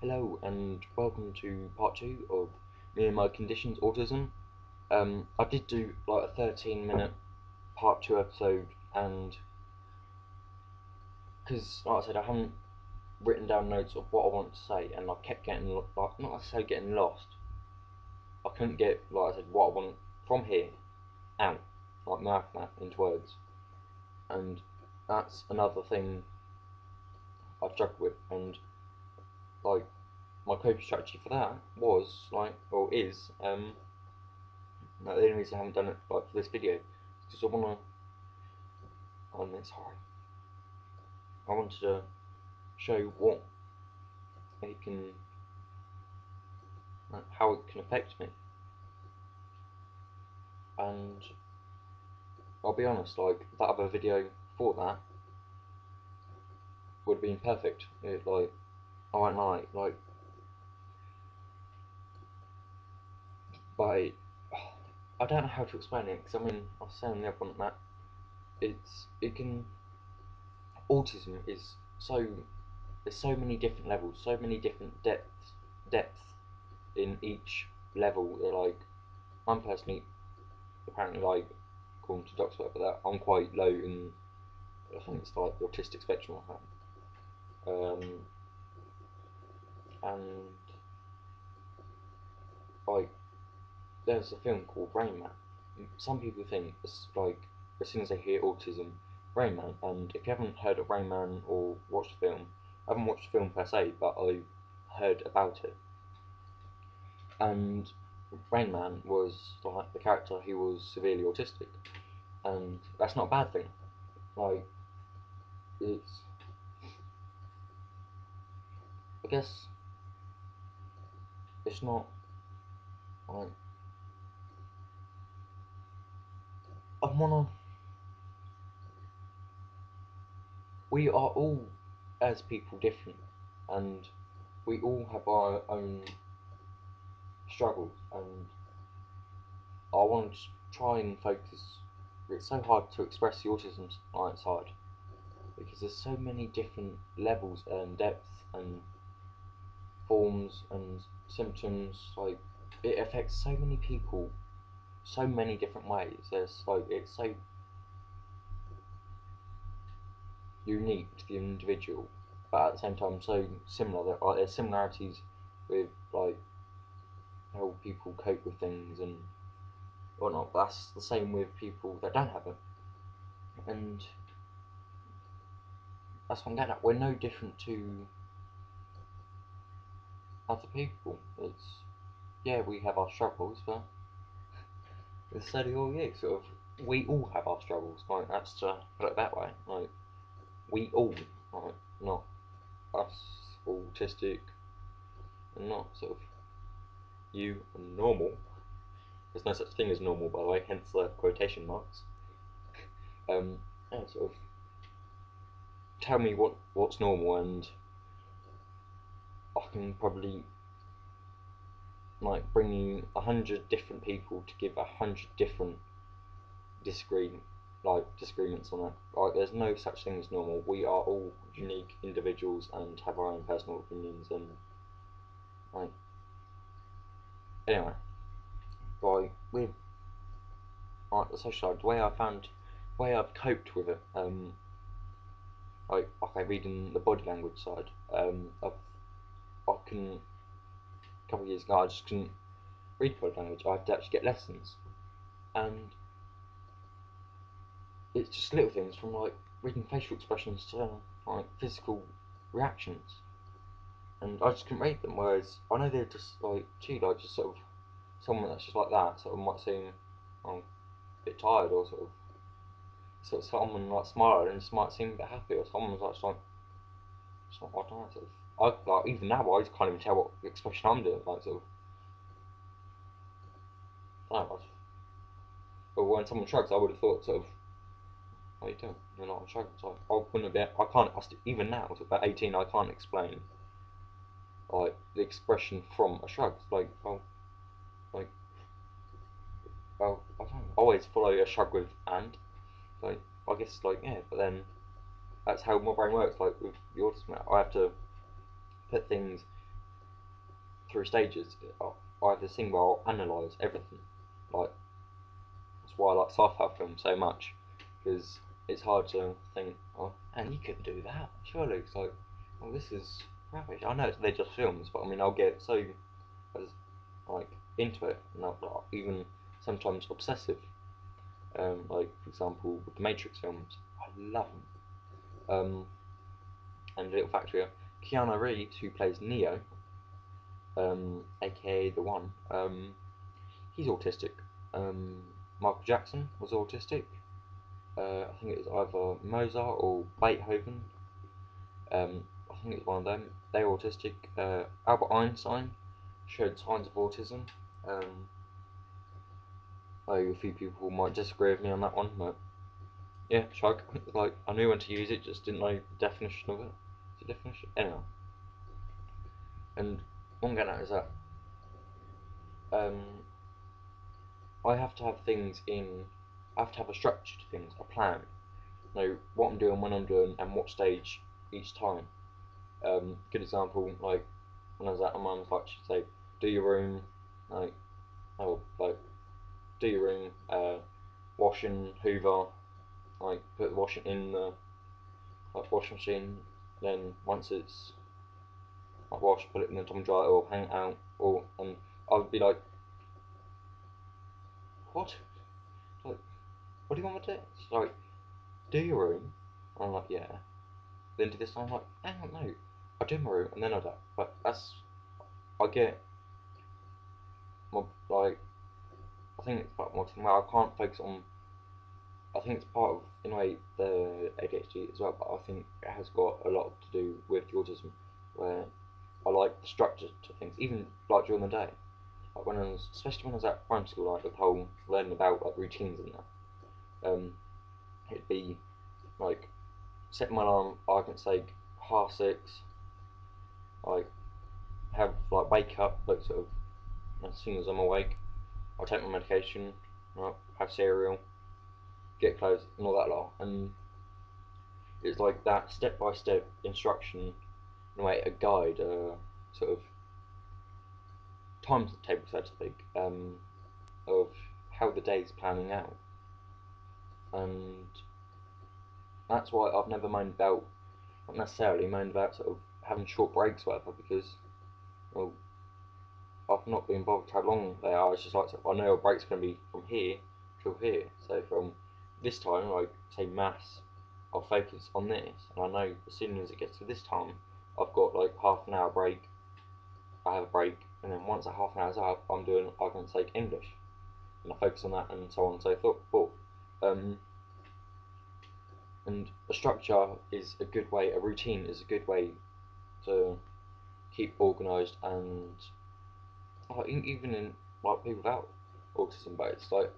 Hello and welcome to part 2 of me and my conditions, autism. I did do like a 13-minute part 2 episode, and because like I said, I haven't written down notes of what I wanted to say, and I kept getting like not necessarily getting lost. I couldn't get, like I said, what I want from here out, like mouth that into words, and that's another thing I've struggled with. And like my coping strategy for that was or is no, the only reason I haven't done it like for this video is because I wanna. Sorry. I wanted to show what it can, how it can affect me, and I'll be honest. Like that other video for that would have been perfect. I won't lie. But I don't know how to explain it because I was saying the other one that it can. Autism is so there's so many different levels, so many different depth in each level. I'm personally apparently according to doctors whatever that I'm quite low in. I think it's like the autistic spectrum or something. And like there's a film called Rain Man. Some people think it's like as soon as they hear autism, Rain Man. And if you haven't heard of Rain Man or watched the film, I haven't watched the film per se, but I've heard about it. And Rain Man was like the character, he was severely autistic, and that's not a bad thing. Like it's, I guess, it's not like I wanna. We are all as people different, and we all have our own struggles, and I want to try and focus. It's so hard to express the autism side because there's so many different levels and depth and forms and symptoms. Like it affects so many people, so many different ways. It's so unique to the individual, but at the same time so similar. There's similarities with like how people cope with things and whatnot. But that's the same with people that don't have it, and that's what I'm getting at. We're no different to other people. It's yeah, we have our struggles, but it's so do all you. Sort of, we all have our struggles. Like that's to put it that way. Like we all, like not us autistic, and not sort of you and normal. There's no such thing as normal, by the way. Hence the quotation marks. Yeah, sort of tell me what's normal, and I can probably like bring you 100 different people to give 100 different disagreements on that. Like, there's no such thing as normal. We are all unique individuals and have our own personal opinions. And like, anyway, with the social side, the way I've coped with it, okay, reading the body language side, I can. A couple of years ago, I just couldn't read body language. I had to actually get lessons, and it's just little things from like reading facial expressions to like physical reactions, and I just couldn't read them. Whereas I know they're just like just sort of someone that's just like that sort of might seem a bit tired, or sort of someone like smiling and just might seem a bit happy, or someone's like just like I don't know, sort of. I like even now I can't even tell what expression I'm doing. Like sort of, I don't know. But when someone shrugs, I would have thought sort of, "What are you doing? You're not shrugging." So I wouldn't have been. I can't. Even now, at about 18, I can't explain like the expression from a shrug. Like, I don't always follow a shrug with and. Like, I guess like yeah, but then that's how my brain works. Like with the autism, I have to put things through stages. I have this thing where I'll analyse everything. Like, that's why I like sci-fi films so much, because it's hard to think, oh, and you couldn't do that, surely. It's like, well, this is rubbish. I know they're just films, but I mean, I'll get so as like into it, and I'll even sometimes obsessive. Like for example, with the Matrix films, I love them. And a little fact here, Keanu Reeves, who plays Neo, aka the One, he's autistic. Michael Jackson was autistic. I think it was either Mozart or Beethoven. I think it was one of them. They were autistic. Albert Einstein showed signs of autism. A few people might disagree with me on that one, but yeah, shrug. Like, I knew when to use it, just didn't know the definition of it. The definition? Anyway. And what I'm getting at is that um, I have to have things in, I have to have a structure to things, a plan. Know what I'm doing, when I'm doing, and what stage each time. Good example, like when I was at my mum's, like she'd say, do your room, like, oh, like, do your room, washing, hoover, like put the washing in the like washing machine. Then once it's like washed, put it in the tumble dryer or hang it out. Or and I would be like, what? Like, what do you want me to do? She's like, do your room. And I'm like, yeah. Then do this. And I'm like, hang on, no. I do my room and then I do. But that's I get my like. I think it's part of my thing where I can't focus on. I think it's part of, in a way, the ADHD as well, but I think it has got a lot to do with the autism, where I like the structure to things, even like during the day. Like when I was, especially when I was at primary school, like with the whole learning about like routines and that. It'd be like set my alarm, argument's sake, 6:30. Like have like wake up, like sort of as soon as I'm awake. I'll take my medication, right, have cereal, get clothes and all that lot, and it's like that step-by-step instruction, in a way, a guide, a sort of timetable, so to speak, of how the day's planning out. And that's why I've never moaned about, not necessarily moaned about sort of having short breaks, or whatever, because, well, I've not been bothered how long they are. It's just like, I know a break's going to be from here till here. So from this time, like say maths, I'll focus on this, and I know as soon as it gets to this time, I've got like half an hour break. I have a break, and then once that half an hour's up, I'm doing, I can take English, and I focus on that, and so on and so forth. And a structure is a good way. A routine is a good way to keep organised, and even in like people without autism, but it's like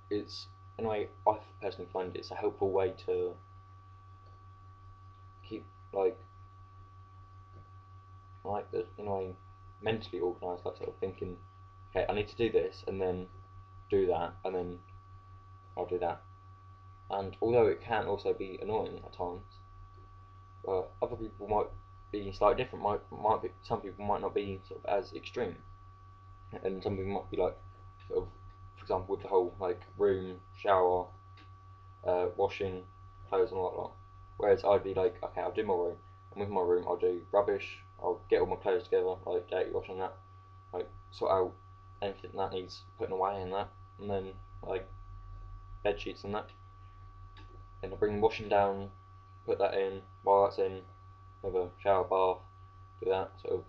it's in a way I personally find it's a helpful way to keep the in a way mentally organised, like sort of thinking, okay, I need to do this and then do that and then I'll do that. And although it can also be annoying at times, other people might be slightly different. Might be, some people might not be sort of as extreme, and some people might be like sort of, for example, with the whole like room, shower, washing clothes and all that lot. Whereas I'd be like, okay, I'll do my room, and with my room I'll do rubbish, I'll get all my clothes together, like dirty washing that, like sort out anything that needs putting away and that, and then like bed sheets and that. Then I bring washing down, put that in, while that's in, have a shower bath, do that sort of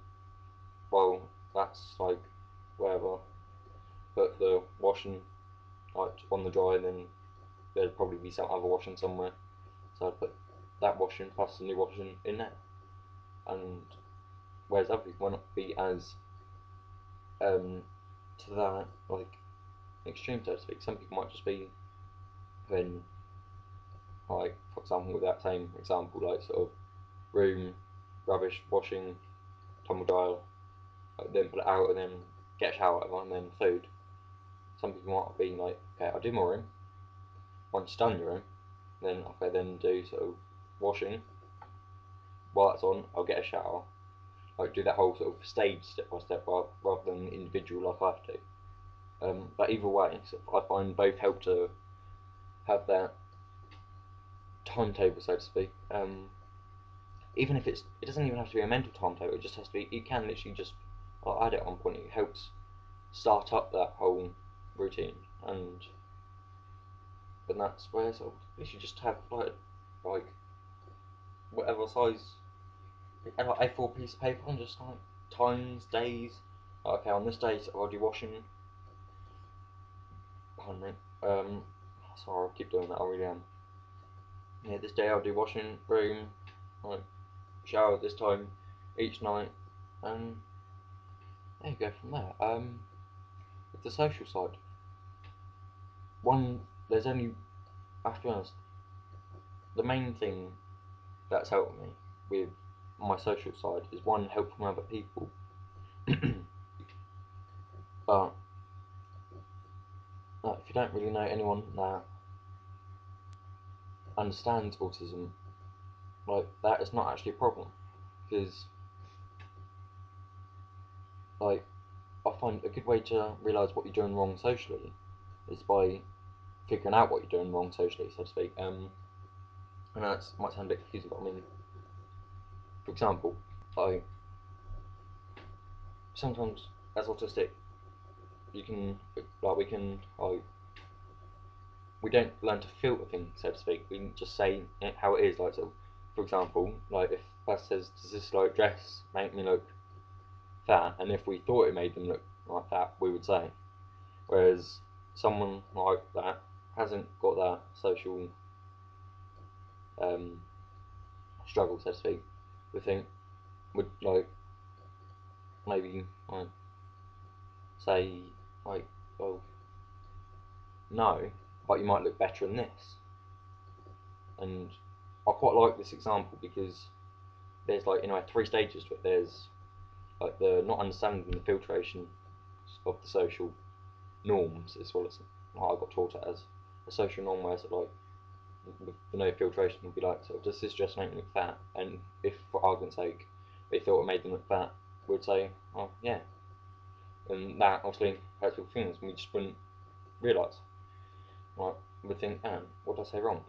while that's like wherever. Put the washing like on the dry, and then there'd probably be some other washing somewhere. So I'd put that washing plus the new washing in there. And whereas other people might not be as to that like extreme, so to speak. Some people might just be when, like for example, with that same example, like sort of room, rubbish, washing, tumble dryer, like, then put it out and then get a shower, whatever, and then food. Some people might be like, okay, I'll do my room. Once you've done your room, then okay, then do sort of washing. While that's on, I'll get a shower. like do that whole sort of stage step by step rather than individual like I have to. But either way, so I find both help to have that timetable, so to speak. Even if it doesn't even have to be a mental timetable. It just has to be. You can literally just add it on point. It helps start up that whole routine, and that's where sort of you should just have like whatever size, and like A4 piece of paper, and just like times, days. Okay, on this day I'll do washing. Pardon me. Sorry, I keep doing that. I really am. Yeah, this day I'll do washing, room, like shower at this time each night, and there you go from there. With the social side, there's only, I have to be honest, the main thing that's helped me with my social side is one, help from other people, but if you don't really know anyone that understands autism, like that is not actually a problem, because like I find a good way to realise what you're doing wrong socially is by figuring out what you're doing wrong socially, so to speak. And that might sound a bit confusing, but I mean, for example, I sometimes as autistic, you can we can we don't learn to filter things, so to speak. We just say it how it is. Like, so, for example, like if a person says, "Does this like dress make me look fat?" and if we thought it made them look like that, we would say. Whereas someone like that hasn't got that social um, struggle, so to speak. We think would like maybe like say like, well, no, but you might look better in this. And I quite like this example because there's like three stages to it. There's like the not understanding the filtration of the social norms, as well as I got taught it as a social norm where sort of like with no filtration would be like, sort of, does this dress make me look fat? And if for argument's sake they thought it made them look fat, we'd say, oh yeah. And that obviously hurts people's feelings, and we just wouldn't realise. Like, we'd think, what did I say wrong?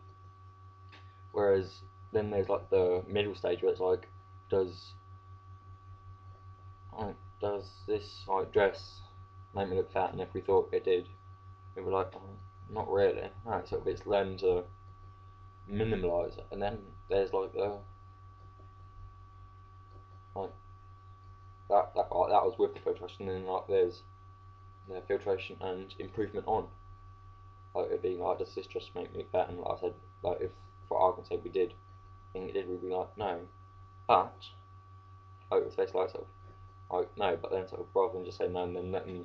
Whereas then there's like the middle stage where it's like, does does this like dress make me look fat? And if we thought it did, we were like, oh, not really. No, so it's learned to minimalise it. And then there's like the like that was with the filtration, and then like there's the filtration and improvement on. Like it'd be like, does this just make me look fat? And like I said, like if for argument's sake we did think it did, we'd be like, no, but like it's basically like sort of like no, but then sort of rather than just say no and then let them,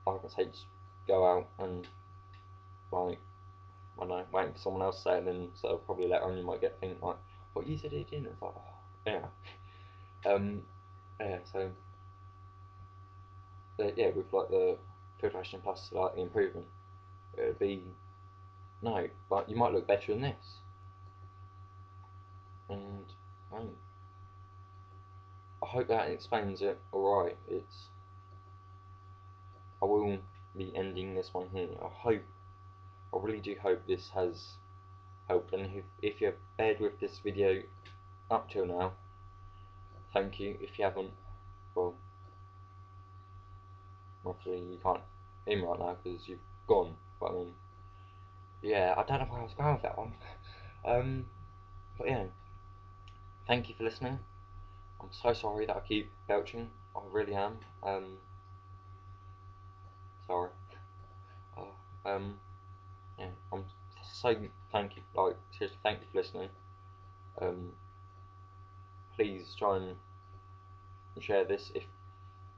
like I say, just go out and like I don't know, waiting for someone else to say it, and then sort of probably later on you might get think like, what you said it didn't. It's like, oh, yeah. Yeah, so yeah, with like the filtration plus like the improvement, it would be no, but you might look better in this. And I hope that explains it alright. I will be ending this one here. I really do hope this has helped, and if you've bared with this video up till now, thank you. If you haven't, well, obviously you can't hear me right now because you've gone, but I mean, yeah, I don't know where I was going with that one. But yeah, thank you for listening. I'm so sorry that I keep belching. I really am. Sorry. Um, yeah, I'm so thank you. Like seriously, thank you for listening. Um, please try and share this if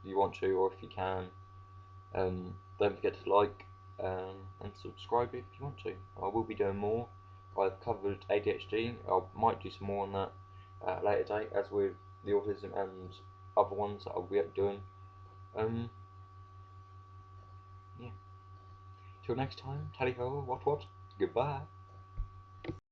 you want to, or if you can. Don't forget to like and subscribe if you want to. I will be doing more. I've covered ADHD. I might do some more on that at a later date, as with the autism and other ones that I'll be doing. Yeah. Till next time, tally ho, what? Goodbye.